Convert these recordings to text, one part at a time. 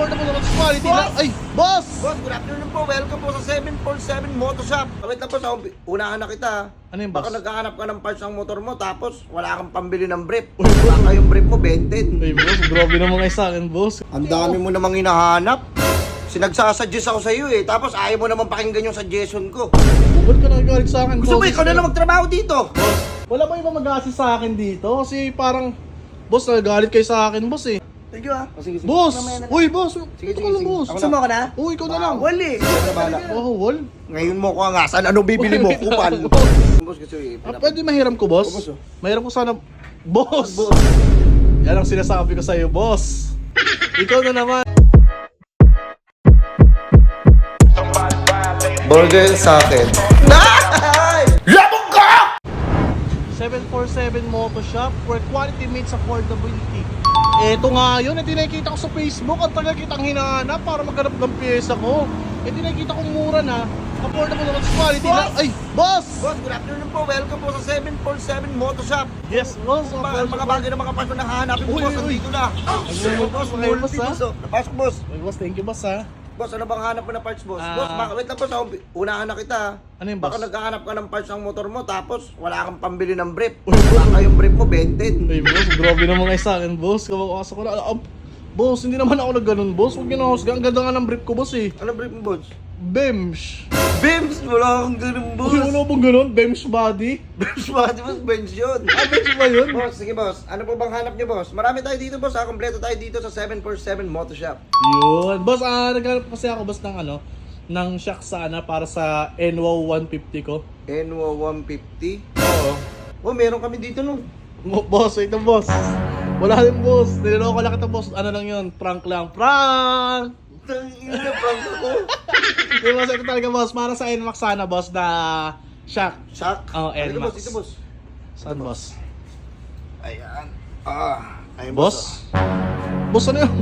affordable naman sa quality na. Ay, boss! Boss, good afternoon po. Welcome po sa 747 Moto Shop. Wait lang po, unahan na kita. Ano yung boss? Baka naghahanap ka ng parts ng motor mo tapos wala kang pambili ng brief. Uy, boss. Baka yung brief mo, 20. Ay, boss, grabe naman kayo sa akin, boss. Ang dami mo namang hinahanap. Sinagsasuggest ako sa iyo eh. Tapos ayaw mo naman pakinggan yung suggestion ko. Ba't ka nagagalit sa akin, boss? Gusto mo ikaw na lang magtrabaho dito? Boss, wala ba iba mag-assist sa akin dito? Kasi parang, boss, nagagalit kayo sa akin, boss eh. Thank you ah. Sige, sige. Boss! Mamaya na lang. Uy, boss! Sige, Ito sige, ka lang, sige. boss. Gusto mo ka na? Oo, ikaw na lang. Wali. Sige na bala. Oh, wall? Ngayon mo ko nga. Saan ano bibili mo? Kupal. Boss, kasi Pwede mahiram ko, boss? Boss, oh. Mahiram ko sana. Boss! Boss. Yan ang sinasabi ko sa'yo, boss. Ikaw na naman. Burger sa akin. Labog ka! 747 Moto Shop where quality meets affordability. Eto nga yun, nakikita ko sa Facebook. Ang tagal kitang hinahanap para maghanap ng pyesa ko. Nakikita ko mura na. Affordable naman sa quality na. Ay, boss! Boss, good afternoon po. Welcome po sa 747 Moto Shop. Yes, boss. Mga bagay na mga parts na hahanapin mo, Uy, boss. uy. Nandito na. Boss, Ngayon, boss, multi, ha? boss. Oh. Napasok, boss. Ay, boss, thank you, boss, ha. Boss, ano bang hanap mo na parts, boss? Ah. Boss, wait lang po. Unahan na kita. Ano yung Baka boss? naghahanap ka ng parts ng motor mo, tapos wala kang pambili ng brief. Baka yung brief mo, 20. Ay, boss, grabe naman kayo sa akin, boss. Kapapasok ko na. Boss, hindi naman ako nagganon, boss. Huwag ginahusga. Ang ganda nga ng brief ko, boss, eh. Ano brief mo, boss? Bems. Bims! Wala kang ganun, boss. Uy, wala bang ganon? Bems body? Bims, boss, bench yun. Ah, Bems ba yun? Boss, sige boss. Ano po bang hanap niyo, boss? Marami tayo dito, boss. Kompleto tayo dito sa 747 Moto Shop. Yun. Boss, naghanap kasi ako, boss, ng ano, ng shock sana para sa NWO 150 ko. NWO 150. Oo. Oh, meron kami dito, no? Boss, wait lang, boss. Wala din, boss. Niloloko lang kita, boss. Ano lang yun? Prank lang. Prank! Tangina, prank ako. Yung boss, ito talaga, boss. Para sa NMAX sana, boss, na shock. Shock? Oh, Dito, NMAX. boss. Dito, boss. Saan, boss? Ayan. Ayun, Boss? Boss, ano yan?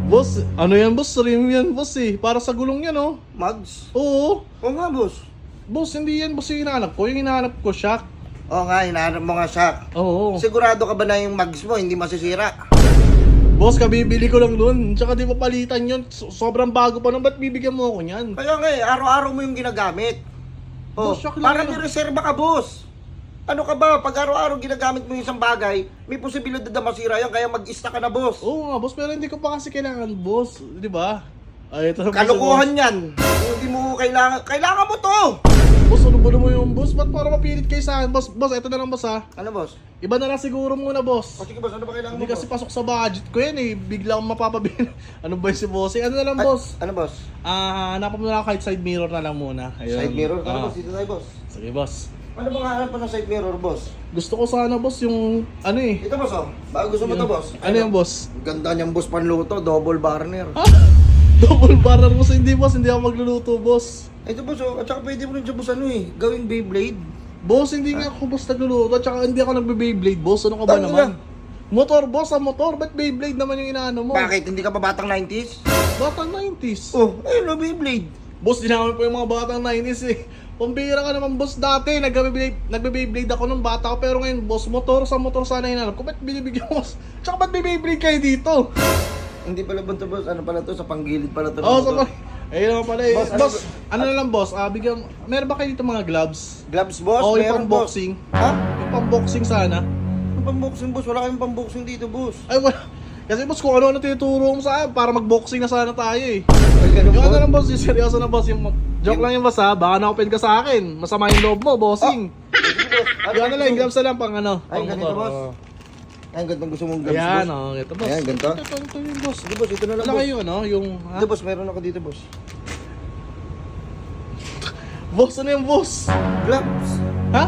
Boss, ano yan, boss? Rim yan, boss, eh. Para sa gulong yan, oh. Mags? Oo. Oo nga, boss. Boss, hindi yan, boss, yung hinahanap ko. Yung hinahanap ko, shock. Oo nga, hinahanap mo nga shock. Oo. Sigurado ka ba na yung mags mo hindi masisira? Boss, kabibili ko lang nun. Tsaka di pa palitan yun. Sobrang bago pa nun. Ba't bibigyan mo ako niyan? Kaya nga araw-araw mo yung ginagamit. Oh, Boss, shock lang para yun. nireserba ka, boss. Ano ka ba? Pag araw-araw ginagamit mo yung isang bagay, may posibilidad na masira yan, kaya mag-ista ka na, boss. Oo nga, boss. Pero hindi ko pa kasi kailangan, boss. Di ba? Ay, ito na, boss. Kalukuhan yan. Kung hindi mo kailangan, kailangan mo to. Boss, ano ba naman yung boss? Ba't para mapilit kayo sa akin? Boss, ito na lang, boss, ha? Ano, boss? Iba na lang siguro muna, boss. O sige, boss, ano ba kailangan Hindi mo, kasi boss? pasok sa budget ko yan, eh. Bigla akong mapapabili. Ano ba yung si bossing? Ano na lang, boss? Ano, boss? Hanapan mo na kahit side mirror na lang muna. Ayun. Side mirror? Ano, Ah. boss? Dito tayo, boss. Sige, boss. Ano bang hanap pa ng side mirror, boss? Gusto ko sana, boss, yung ano eh. Ito, boss, oh. Bago gusto mo to, boss. Ano yung boss? Ang ganda niyang boss panluto, double burner. Ha? Double barrel, boss. Hindi, boss. Hindi ako magluluto, boss. Ito, boss, oh. At saka pwede mo rin siya, boss, ano eh. Gawing Beyblade. Boss, hindi nga ako, boss, nagluluto. Tsaka hindi ako nagbe-Beyblade, boss. Ano ka ba Tangina. naman? Motor, boss. Ang motor. Ba't Beyblade naman yung inaano mo? Bakit? Hindi ka pa batang 90s? Batang 90s. Oh, ayun, no, Beyblade. Boss, dinami po yung mga batang 90s eh. Pambira ka naman, boss. Dati, nagbe-Beyblade ako nung bata ko. Pero ngayon, boss, motor sa motor sana hinanap ko. Ba't binibigyan mo? Tsaka ba't may Beyblade kayo dito? Hindi pala ba ito, boss? Ano pala to? Sa panggilid pala to. Oo, sa ayun naman pala eh. Boss, Boss, ano- ano na lang, boss? Bigyan, meron ba kayo dito mga gloves? Gloves, boss? Oo, yung Meron, boss. pang-boxing. Ha? Yung pang-boxing sana. Ano pang-boxing, boss? Wala kayong pang-boxing dito, boss. Ay, wala. Kasi boss, kung ano-ano tinuturo mo sa akin para mag-boxing na sana tayo eh. Ay, ganun, Yung boss? ano lang, boss, yung seryoso na, boss. Yung joke lang yung boss, ha. Baka na-open ka sa akin. Masama yung loob mo, bossing. Sige, boss. Yung ano lang, yung gloves na lang pang ano. Ay, pang ganito, motor. boss. Oo. Ay, ganitong gusto mong gloves, Ayan, boss. oh, ito, boss. Ayan, ganito? Ito yung boss. Sige, boss. Ito na lang, Wala boss. kayo, ano, yung, ha? Ito, boss. Meron ako dito, boss. Boss, ano yung boss? Gloves. Ha?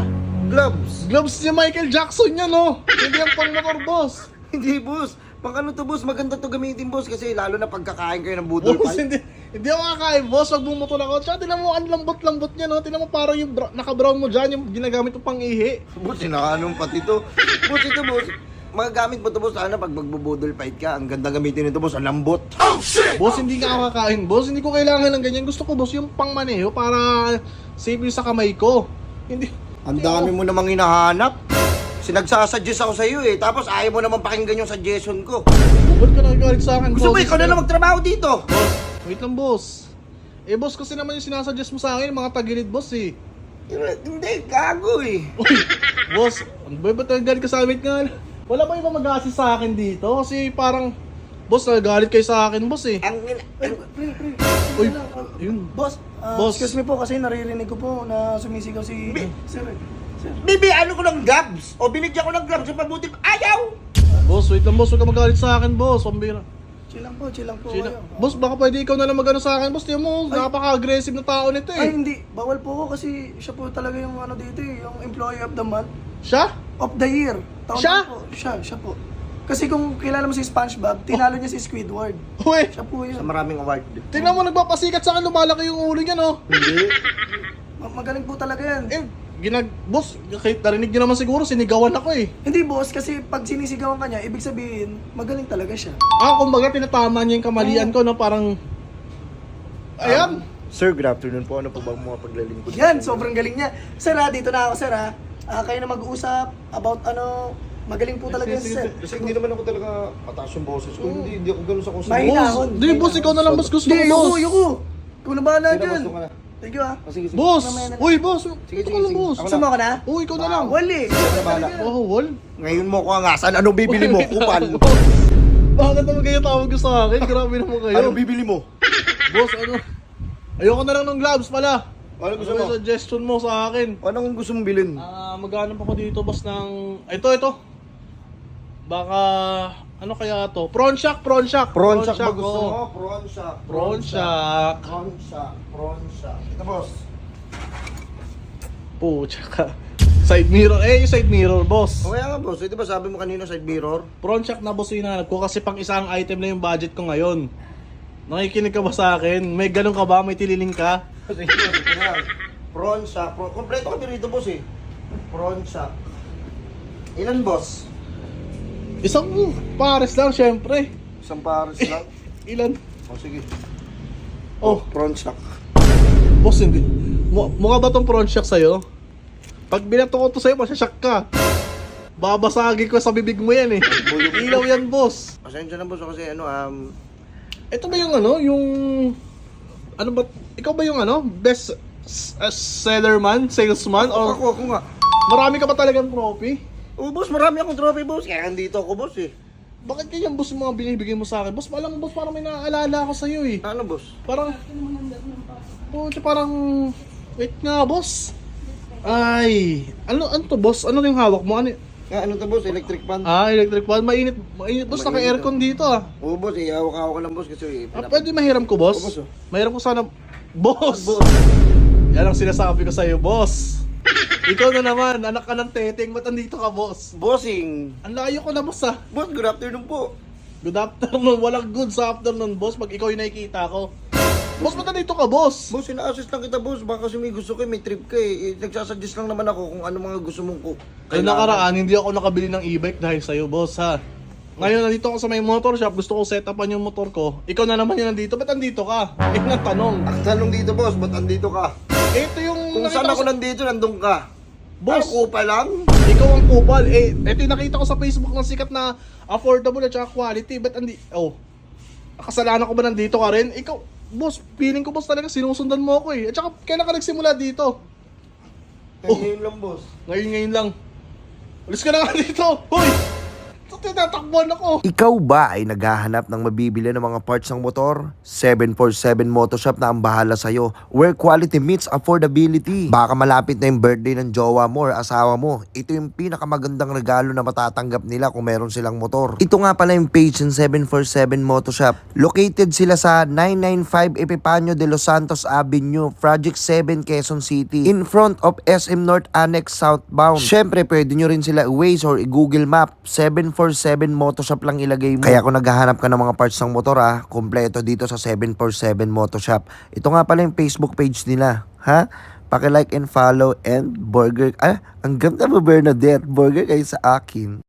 Gloves. Gloves ni Michael Jackson yan, no? Hindi yung pang motor, boss. Hindi, boss. Pang ano to, boss? Maganda to gamitin, boss. Kasi lalo na pagkakain kayo ng budol Boss, pie. hindi ako kakain, boss. Wag bumotor ako. Tsaka tinan mo, ang lambot-lambot niya, no? Tinan mo parang yung naka-brown mo dyan, yung ginagamit mo pang ihi. Boss, sinakaanong pati to. Boss, ito, boss. Magagamit mo to, boss. Sana pag magbubudol fight ka, ang ganda gamitin nito, boss. Ang lambot. Boss, hindi nga ako kakain, boss. Hindi ko kailangan ng ganyan. Gusto ko, boss, yung pang maneho para safe yung sa kamay ko. Hindi. Ang dami mo namang hinahanap. Nagsasuggest ako sa iyo eh. Tapos ayaw mo naman pakinggan yung suggestion ko. Ba't ka nagagalit sa akin, Gusto mo boss? ikaw na lang magtrabaho dito? Boss, wait lang, boss. Eh, boss, kasi naman yung sinasuggest mo sa akin, mga tagilid, boss, eh. Hindi, gago eh. Uy, boss, ano ba ba't nagagalit ka sa amin nga? Wala ba ibang mag-assist sa akin dito? Kasi parang, boss, nagagalit kayo sa akin, boss, eh. Pre. Uy, Wala, yun. Boss, Boss. excuse me po kasi naririnig ko po na sumisigaw si Sir. Sir. Bibi, ano ko ng gloves? O binigyan ko ng gloves sa pabuti. Ayaw! Boss, wait lang, boss. Huwag ka magalit sa akin, boss. Pambira. Chill lang po Chill. kayo. Boss, baka pwede ikaw na lang magano sa akin, boss. Tiyan mo, napaka-aggressive na tao nito, Ay, eh. hindi. Bawal po ako kasi siya po talaga yung ano dito eh, yung employee of the month. Siya? Of the year. Siya? po. Siya po. Kasi kung kilala mo si SpongeBob, tinalo niya si Squidward. Uy, Siya po Sa yun. maraming award. tingnan mo, nagpapasikat sa akin, lumalaki yung ulo niya, no? Hindi. Magaling po talaga yan. Eh, boss, kahit narinig niyo naman siguro, sinigawan ako, eh. Hindi boss, kasi pag sinisigawan ka niya, ibig sabihin, magaling talaga siya. Kumbaga, tinatama niya yung kamalian ko, no? Parang, ayan. Sir, good afternoon po. Ano po bang mga paglalingkod? Yan, sobrang galing niya. Sir dito na ako sir kayo na mag-uusap about ano, magaling po talaga yan Sige, sir. Kasi hindi naman ako talaga mataas yung boses ko. Hindi ako gano'n sa kusa. Mahina Boss, ako. di, boss, ikaw na lang, boss. Gusto Hindi, ko, boss. yuko. Ikaw na bahala Sige na, dyan. boss, ka na. Thank you Sige, sige. Boss! Mamaya na lang. Uy, boss! Sige, Ito sige, ka lang, sige. boss. Ako Gusto mo ka na? Oh, ikaw na lang. Wali. na bahala. Oh, wall? Ngayon mo ko angasan. Anong bibili mo? Kupal. Bakit naman kayo tawag ko sa akin? Grabe naman kayo. Anong bibili mo? Boss, ano? Ayoko na lang ng gloves pala. Ano gusto Ano mo? yung suggestion mo sa akin? Anong gusto mong bilhin? Maghanap ako dito, boss, ng... Ito. Baka... Ano kaya to? Prawn shack. Prawn shack ba gusto oo. mo? Prawn shack. Prawn shack. Prawn shack. Ito boss. Pucha ka. Side mirror. Yung side mirror, boss. O kaya nga boss, ito ba sabi mo kanina side mirror? Prawn shack na, boss, yung hinahanap ko kasi pang isang item na yung budget ko ngayon. Nakikinig ka ba sa akin? May ganun ka ba? May tililing ka? Sige boss, ito na. Prawn shack. Kompleto kami rito boss eh. Prawn shack. Ilan boss? Isang pares lang, syempre. Isang pares lang. Ilan? O sige. Oh, Prawn shack. boss, hindi. Mukha ba tong prawn shack sa'yo? Pag binato ko to sa'yo, masyasyak ka. Babasagin ko sa bibig mo yan, eh. Ilaw yan, boss. Pasensya na boss kasi Ito ba yung ano, yung... Ano ba? Ikaw ba yung ano? Best sellerman? Salesman? Or ako nga. marami ka ba talagang trophy? Oh boss, marami akong trophy boss. Kaya nandito ako boss eh. Bakit ganyan, boss, yung mga binibigay mo sa akin? Boss, malang, boss, parang may naaalala ako sa'yo, eh. Ano boss? Parang... parang... Wait nga, boss. Ay... Ano to, boss? Ano yung hawak mo? Ano... Ano to boss? Electric fan? Electric fan. Mainit, boss. Naka-aircon dito, ah. Oo boss, ihawak-hawak ka lang boss kasi Pwede mahiram ko, boss? Oo, boss, oh. Mahiram ko sana... Boss! Yan ang sinasabi ko sa'yo, boss. Ikaw na naman, anak ka ng teteng. Ba't andito ka, boss? Bossing. Ang layo ko na, boss, ah. Boss, good afternoon po. Good afternoon. Walang good sa afternoon, boss. Pag ikaw yung nakikita ko. Boss, ba't nandito ka, boss? Boss, ina-assist lang kita boss. Baka kasi may gusto ko, may trip ka eh. Nagsasuggest lang naman ako kung ano mga gusto mong ko. Ay, nakaraan, hindi ako nakabili ng e-bike dahil sa'yo, boss, ha. Ngayon, nandito ako sa may motor shop. Gusto ko set upan yung motor ko. Ikaw na naman yung nandito. Ba't nandito ka? Yun ang tanong. Ang tanong dito boss, ba't andito ka? Ito yung... Kung nakita saan ko ako sa- nandito, nandun ka. Boss. Ako pa lang? Ikaw ang kupal. Ito yung nakita ko sa Facebook ng sikat na affordable at saka quality. Ba't kasalanan ko ba nandito ka rin? Ikaw, boss, feeling ko, boss, talaga sinusundan mo ako, eh. At saka, kailan ka nagsimula dito? Ngayon lang boss. Ngayon lang. Alis ka na nga dito. Hoy! Tinatakbuhan ako. Ikaw ba ay naghahanap ng mabibili ng mga parts ng motor? 747 Motoshop na ang bahala sa'yo, where quality meets affordability. Baka malapit na yung birthday ng jowa mo or asawa mo. Ito yung pinakamagandang regalo na matatanggap nila kung meron silang motor. Ito nga pala yung page ng 747 Motoshop. Located sila sa 995 Epipanio de Los Santos Avenue, Project 7, Quezon City, in front of SM North Annex southbound. Syempre, pwede nyo rin sila i-Waze or i-Google Map. 747 Motoshop lang ilagay mo. Kaya kung naghahanap ka ng mga parts ng motor kompleto dito sa 747 Motoshop. Ito nga pala yung Facebook page nila. Ha? Paki-like and follow and burger. Ang ganda mo, Bernadette. Burger kayo sa akin.